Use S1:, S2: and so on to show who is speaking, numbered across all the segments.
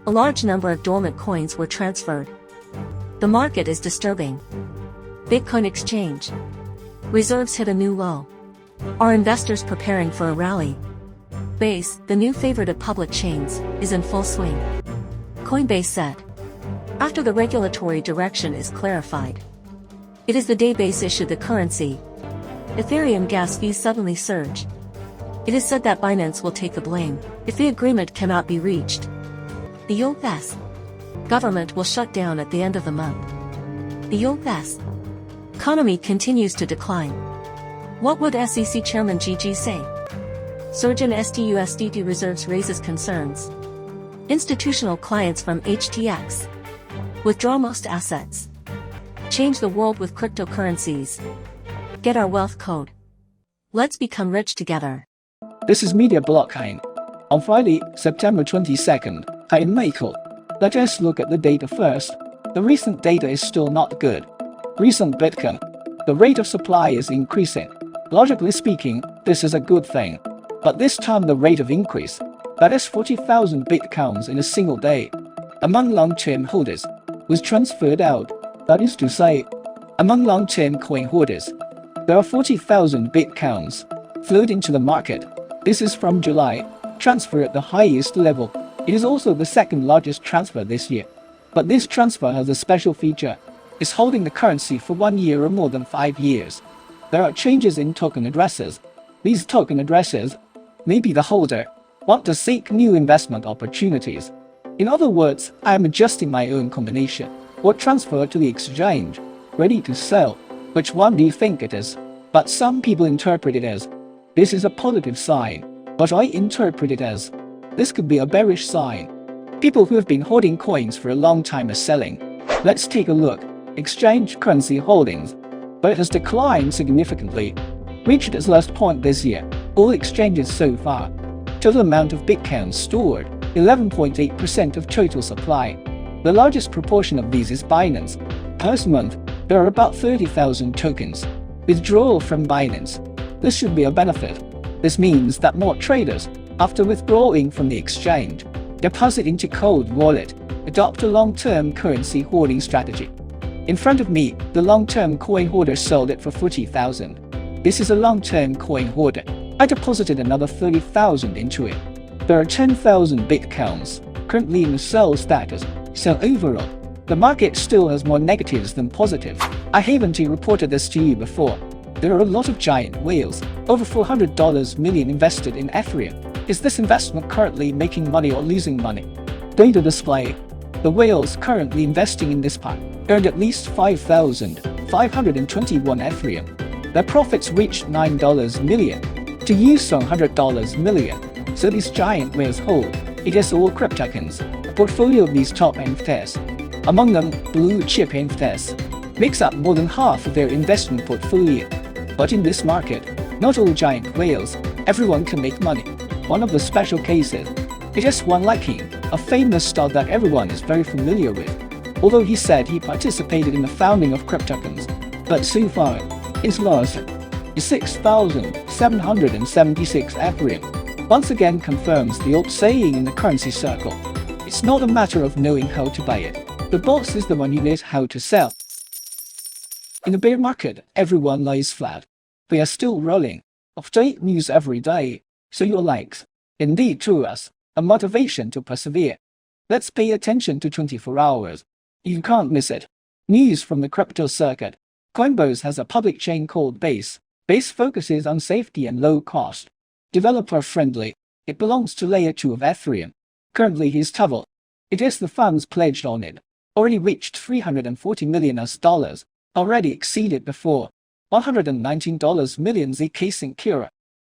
S1: A large number of dormant coins were transferred. The market is disturbing. Bitcoin exchange. Reserves hit a new low. Are investors preparing for a rally? Base, the new favorite of public chains, is in full swing. Coinbase said. After the regulatory direction is clarified. It is the day Base issued the currency. Ethereum gas fees suddenly surge. It is said that Binance will take the blame if the agreement cannot be reached. The US government will shut down at the end of the month. The US economy continues to decline. What would SEC Chairman GG say? Surge in stUSDT reserves raises concerns. Institutional clients from HTX withdraw most assets. Change the world with cryptocurrencies. Get our wealth code. Let's become rich together.
S2: This is Media Blockchain. On Friday, September 22nd, I am Michael. Let us look at the data first. The recent data is still not good. Recent Bitcoin. The rate of supply is increasing. Logically speaking, this is a good thing. But this time the rate of increase, that is 40,000 Bitcoins in a single day, among long-term holders, was transferred out. That is to say, among long-term coin holders, there are 40,000 Bitcoins flowed into the market. This is from July, transfer at the highest level. It is also the second largest transfer this year. But this transfer has a special feature. It's holding the currency for 1 year or more than 5 years. There are changes in token addresses. These token addresses, maybe the holder, want to seek new investment opportunities. In other words, I am adjusting my own combination, or transfer to the exchange, ready to sell. Which one do you think it is? But some people interpret it as, this is a positive sign, but I interpret it as, this could be a bearish sign. People who have been holding coins for a long time are selling. Let's take a look. Exchange currency holdings. But it has declined significantly, reached its lowest point this year. All exchanges so far. Total amount of Bitcoin stored, 11.8% of total supply. The largest proportion of these is Binance. Per month, there are about 30,000 tokens. Withdrawal from Binance. This should be a benefit. This means that more traders, after withdrawing from the exchange, deposit into cold wallet, adopt a long-term currency holding strategy. In front of me, the long-term coin holder sold it for 40,000. This is a long-term coin holder. I deposited another 30,000 into it. There are 10,000 Bitcoins currently in the sell status, so overall, the market still has more negatives than positives. I haven't reported this to you before. There are a lot of giant whales, over $400 million invested in Ethereum. Is this investment currently making money or losing money? Data display. The whales currently investing in this part earned at least 5,521 Ethereum. Their profits reached $9 million to use $100 million. So these giant whales hold, it is all cryptocurrencies, a portfolio of these top NFTs. Among them, blue chip NFTs makes up more than half of their investment portfolio. But in this market, not all giant whales, everyone can make money. One of the special cases, it is one like him, a famous star that everyone is very familiar with. Although he said he participated in the founding of cryptocurrencies, but so far, his loss is 6,776 Ethereum. Once again confirms the old saying in the currency circle. It's not a matter of knowing how to buy it. The boss is the one who knows how to sell. In the bear market, everyone lies flat. We are still rolling. Update news every day, so your likes, indeed to us, a motivation to persevere. Let's pay attention to 24 hours. You can't miss it. News from the crypto circuit. Coinbase has a public chain called Base. Base focuses on safety and low cost. Developer friendly. It belongs to layer 2 of Ethereum. Currently his TVL. It is the funds pledged on it. Already reached $340 million US. Already exceeded before. $119 million ZK Sincura.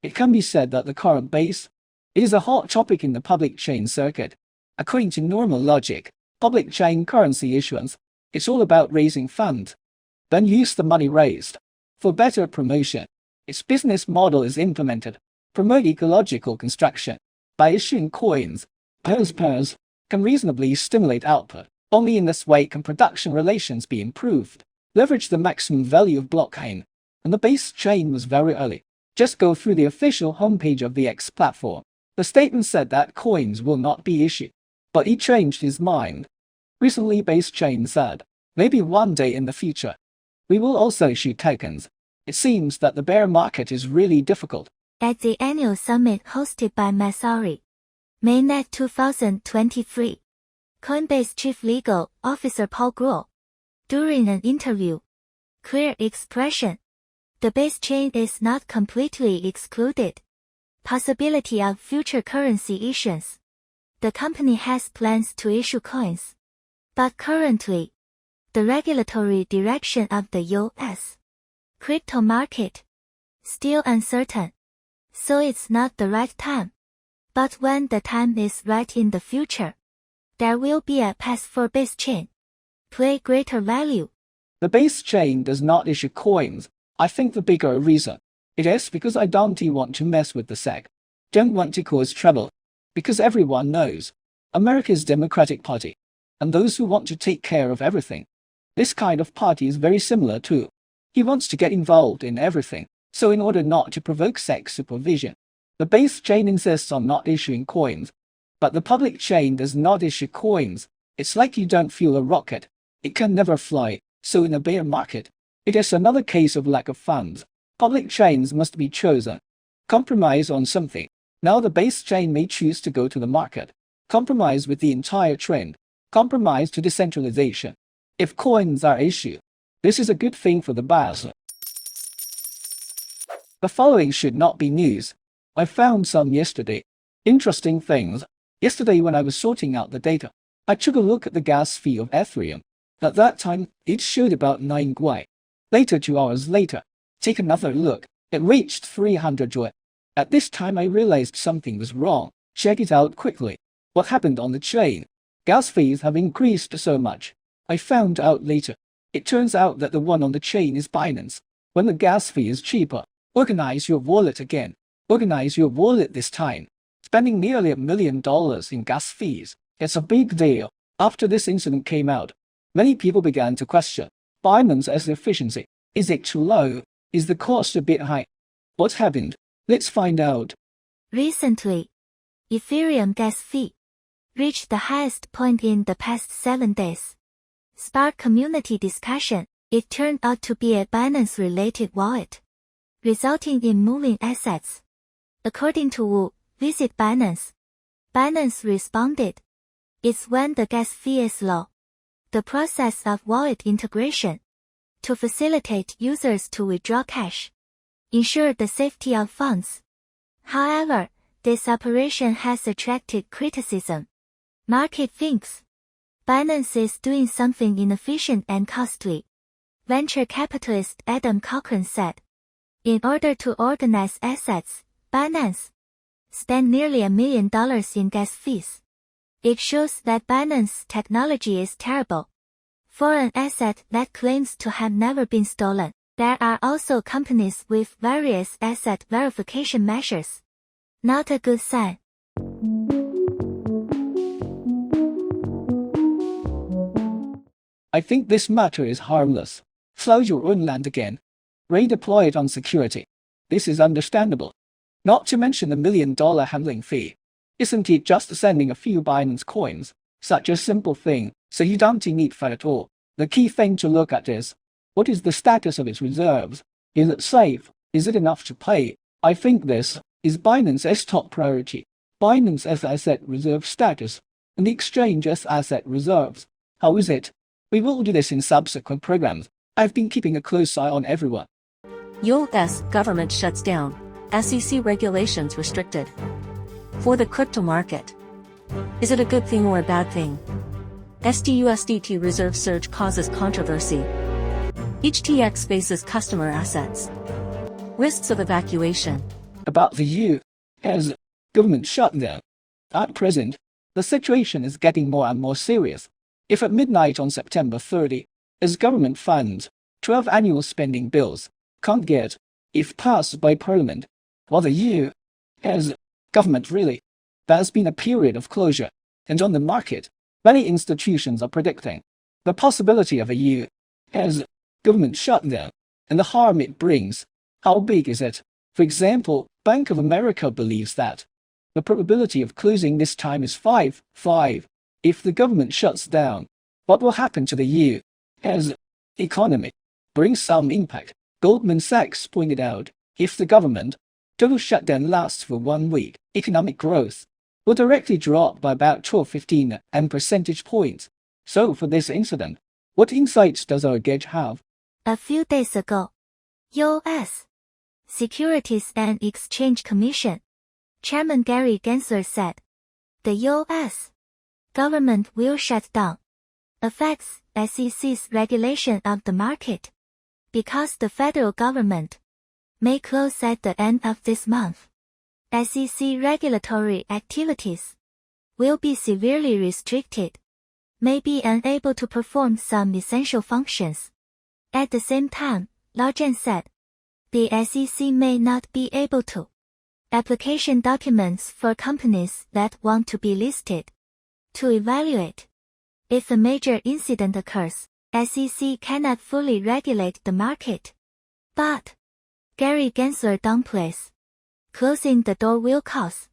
S2: It can be said that the current Base is a hot topic in the public chain circuit. According to normal logic, public chain currency issuance, it's all about raising funds. Then use the money raised for better promotion. Its business model is implemented. Promote ecological construction. By issuing coins, pairs can reasonably stimulate output. Only in this way can production relations be improved. Leverage the maximum value of blockchain. And the Base chain was very early. Just go through the official homepage of the X platform. The statement said that coins will not be issued but he changed his mind. Recently, Base Chain said, maybe one day in the future, we will also issue tokens. It seems that the bear market is really difficult.
S3: At the annual summit hosted by Masari, Mainnet 2023, Coinbase Chief Legal Officer Paul Grewal, during an interview, clear expression, the base chain is not completely excluded. Possibility of future currency issuance. The company has plans to issue coins. But currently, the regulatory direction of the U.S. crypto market still uncertain. So it's not the right time. But when the time is right in the future, there will be a path for base chain. Play greater value.
S2: The base chain does not issue coins. I think the bigger reason it is because I don't want to mess with the SEC. Don't want to cause trouble. Because everyone knows America's Democratic Party and those who want to take care of everything. This kind of party is very similar to. He wants to get involved in everything. So in order not to provoke SEC supervision, the base chain insists on not issuing coins. But the public chain does not issue coins. It's like you don't fuel a rocket. It can never fly. So in a bear market, it is another case of lack of funds. Public chains must be chosen. Compromise on something. Now the base chain may choose to go to the market. Compromise with the entire trend. Compromise to decentralization. If coins are issued, this is a good thing for the buyers. The following should not be news. I found some yesterday. Interesting things. Yesterday when I was sorting out the data, I took a look at the gas fee of Ethereum. At that time, it showed about 9 Gwei. Later, 2 hours later, take another look. It reached 300 Gwei. At this time I realized something was wrong. Check it out quickly. What happened on the chain? Gas fees have increased so much. I found out later. It turns out that the one on the chain is Binance. When the gas fee is cheaper, organize your wallet again. Organize your wallet this time. Spending nearly $1 million in gas fees. It's a big deal. After this incident came out, many people began to question Binance's efficiency. Is it too low? Is the cost a bit high? What happened? Let's find out.
S3: Recently, Ethereum gas fee reached the highest point in the past 7 days. Sparked community discussion. It turned out to be a Binance-related wallet, resulting in moving assets. According to Wu, visit Binance. Binance responded. It's when the gas fee is low. The process of wallet integration to facilitate users to withdraw cash, ensure the safety of funds. However, this operation has attracted criticism. Market thinks Binance is doing something inefficient and costly. Venture capitalist Adam Cochran said, in order to organize assets, Binance spent nearly $1 million in gas fees. It shows that Binance technology is terrible. For an asset that claims to have never been stolen, there are also companies with various asset verification measures. Not a good sign.
S2: I think this matter is harmless. Flood your own land again. Redeploy it on security. This is understandable. Not to mention the $1 million handling fee. Isn't it just sending a few Binance coins? Such a simple thing, so you don't need FUD at all. The key thing to look at is, what is the status of its reserves? Is it safe? Is it enough to pay? I think this is Binance's top priority. Binance's asset reserve status, and the exchange's asset reserves. How is it? We will do this in subsequent programs. I've been keeping a close eye on everyone.
S1: US government shuts down. SEC regulations restricted. For the crypto market. Is it a good thing or a bad thing? stUSDT reserve surge causes controversy. HTX faces customer assets. Risks of evacuation.
S2: About the U.S. government shutdown. At present, the situation is getting more and more serious. If at midnight on September 30, as government funds, 12 annual spending bills can't get, if passed by Parliament, while the U.S. government really, there's been a period of closure, and on the market, many institutions are predicting the possibility of a U.S. government shutdown and the harm it brings. How big is it? For example, Bank of America believes that the probability of closing this time is 5. If the government shuts down, what will happen to the U.S. economy? Brings some impact. Goldman Sachs pointed out, if the government total shutdown lasts for 1 week, economic growth will directly drop by about 12-15 percentage points. So for this incident, what insights does our gauge have?
S3: A few days ago, U.S. Securities and Exchange Commission Chairman Gary Gensler said, the U.S. government will shut down, affects SEC's regulation of the market, because the federal government may close at the end of this month. SEC regulatory activities will be severely restricted, may be unable to perform some essential functions. At the same time, Laojian said, the SEC may not be able to application documents for companies that want to be listed. To evaluate if a major incident occurs, SEC cannot fully regulate the market. But Gary Gensler downplays closing the door will cause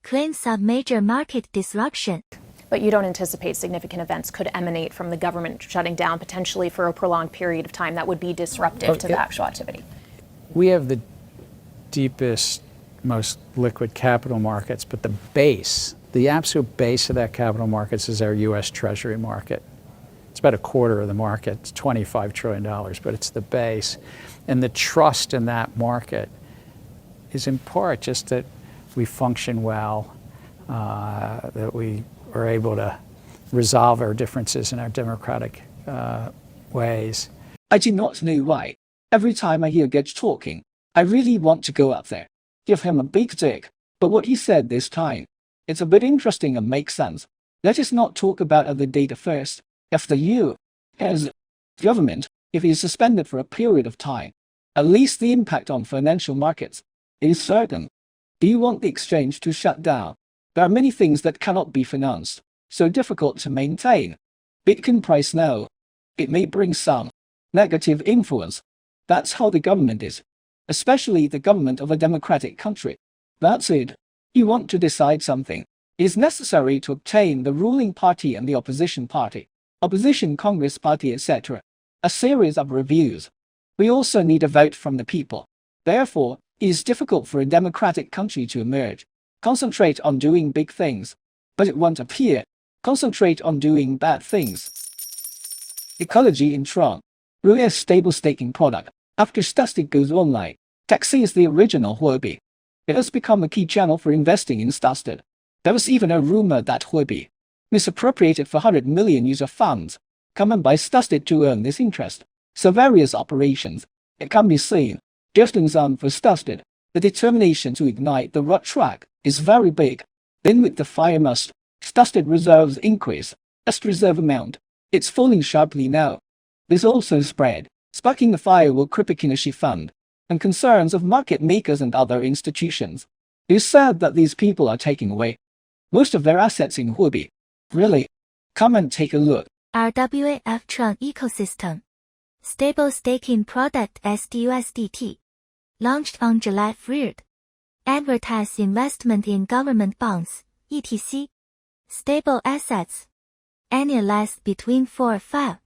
S3: claims of major market disruption.
S4: But you don't anticipate significant events could emanate from the government shutting down potentially for a prolonged period of time that would be disruptive to the actual activity?
S5: We have the deepest, most liquid capital markets, but the absolute base of that capital markets is our U.S. Treasury market. It's about a quarter of the market. It's $25 trillion, but it's the base. And the trust in that market is in part just that we function well, that we are able to resolve our differences in our democratic ways.
S2: I do not know why. Every time I hear Gage talking, I really want to go up there, give him a big dick. But what he said this time, it's a bit interesting and makes sense. Let us not talk about other data first. If the U.S. government, if it is suspended for a period of time, at least the impact on financial markets is certain. Do you want the exchange to shut down? There are many things that cannot be financed, so difficult to maintain. Bitcoin price now. It may bring some negative influence. That's how the government is, especially the government of a democratic country. That's it. You want to decide something. It is necessary to obtain the ruling party and the opposition party, opposition Congress party, etc. A series of reviews. We also need a vote from the people. Therefore, it is difficult for a democratic country to emerge. Concentrate on doing big things, but it won't appear. Concentrate on doing bad things. Ecology in Tron. Rui's stable staking product. After stUSDT goes online, Taxi is the original Huobi. It has become a key channel for investing in stUSDT. There was even a rumor that Huobi misappropriated 400 million user funds, come and buy stUSDT to earn this interest. So various operations. It can be seen, just in sum for stUSDT, the determination to ignite the rot track is very big. Then with the fire must, stUSDT reserves increase, ST reserve amount, it's falling sharply now. This also spread, sparking the fire will cryptocurrency fund, and concerns of market makers and other institutions. It is sad that these people are taking away most of their assets in Huobi. Really? Come and take a look.
S3: RWF Tron ecosystem. Stable staking product stUSDT. Launched on July 3rd. Advertise investment in government bonds, etc. Stable assets. Annualized between 4-5.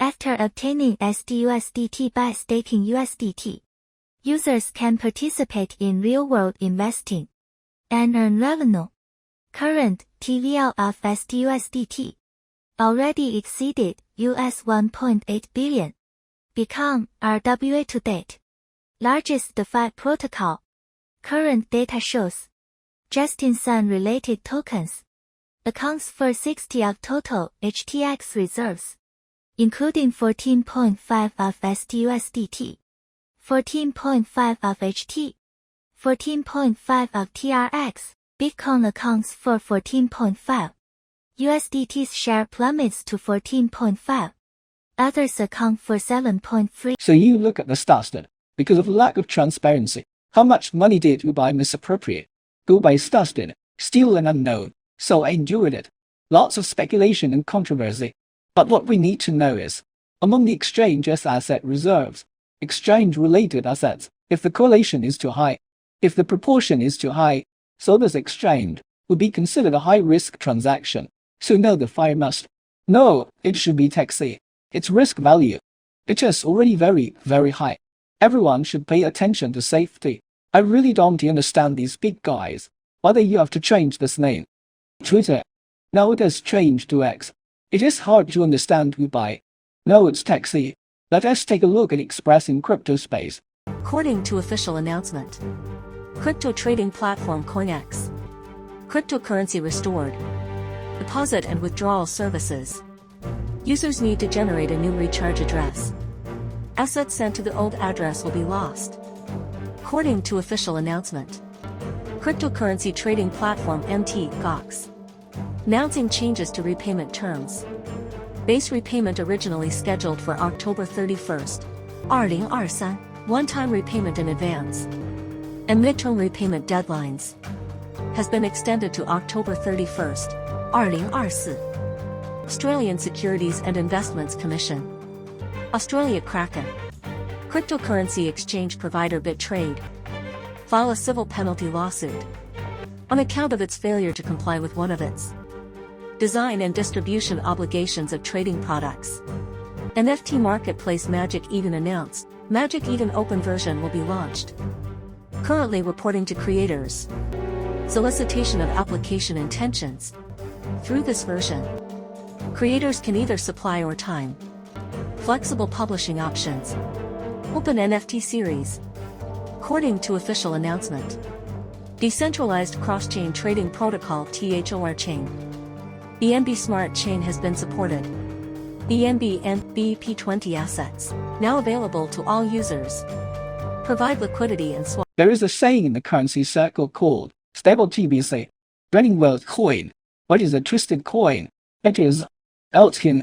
S3: After obtaining stUSDT by staking USDT, users can participate in real-world investing and earn revenue. Current TVL of stUSDT already exceeded $1.8 billion. Become RWA to date largest DeFi protocol. Current data shows just-in-time related tokens accounts for 60 of total HTX reserves, including 14.5 of stUSDT, 14.5 of HT, 14.5 of TRX. Bitcoin accounts for 14.5. USDT's share plummets to 14.5. Others account for 7.3.
S2: So you look at the stUSDT. Because of lack of transparency, how much money did Ubai misappropriate? Go buy stUSDT, still an unknown, so I endured it. Lots of speculation and controversy. But what we need to know is, among the exchange's asset reserves, exchange-related assets, if the correlation is too high, if the proportion is too high, so this exchange would be considered a high-risk transaction. So no, the fire must. No, it should be taxi. Its risk value. It is already very, very high. Everyone should pay attention to safety. I really don't understand these big guys. Why they have to change this name? Twitter. Now it has changed to X. It is hard to understand who buy. No, it's taxi. Let us take a look at Express in crypto space.
S1: According to official announcement, crypto trading platform CoinEx, cryptocurrency restored, deposit and withdrawal services. Users need to generate a new recharge address. Assets sent to the old address will be lost. According to official announcement, cryptocurrency trading platform MT Gox, announcing changes to repayment terms. Base repayment originally scheduled for October 31st, 2023, one-time repayment in advance, and midterm repayment deadlines has been extended to October 31st, 2024. Australian Securities and Investments Commission. Australia Kraken. Cryptocurrency exchange provider BitTrade file a civil penalty lawsuit on account of its failure to comply with one of its design and distribution obligations of trading products. NFT marketplace Magic Eden announced, Magic Eden open version will be launched. Currently reporting to creators. Solicitation of application intentions. Through this version, creators can either supply or time. Flexible publishing options. Open NFT series. According to official announcement. Decentralized cross-chain trading protocol THOR chain. BNB Smart Chain has been supported. BNB and BP20 assets, now available to all users. Provide liquidity and swap.
S2: There is a saying in the currency circle called stable TBC, running world coin. What is a twisted coin? It is altcoin.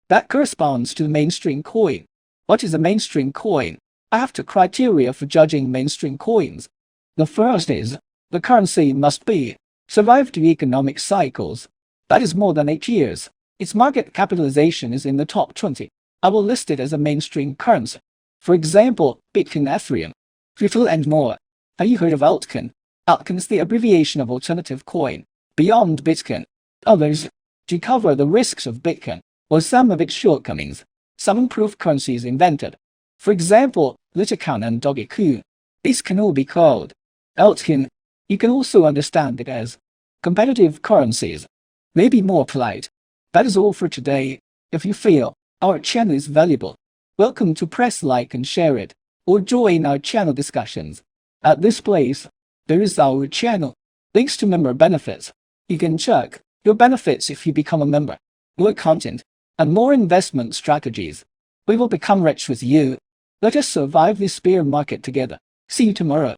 S2: That corresponds to the mainstream coin. What is a mainstream coin? I have two criteria for judging mainstream coins. The first is, the currency must be survived to economic cycles. That is more than 8 years. Its market capitalization is in the top 20. I will list it as a mainstream currency. For example, Bitcoin, Ethereum, Ripple and more. Have you heard of altcoin? Altcoin is the abbreviation of alternative coin. Beyond Bitcoin, others to cover the risks of Bitcoin or some of its shortcomings. Some improved currencies invented. For example, Litecoin and dogecoin. These can all be called altcoin. You can also understand it as competitive currencies. Maybe more polite. That is all for today. If you feel our channel is valuable, welcome to press like and share it, or join our channel discussions. At this place, there is our channel. Links to member benefits. You can check your benefits if you become a member. More content and more investment strategies. We will become rich with you. Let us survive this bear market together. See you tomorrow.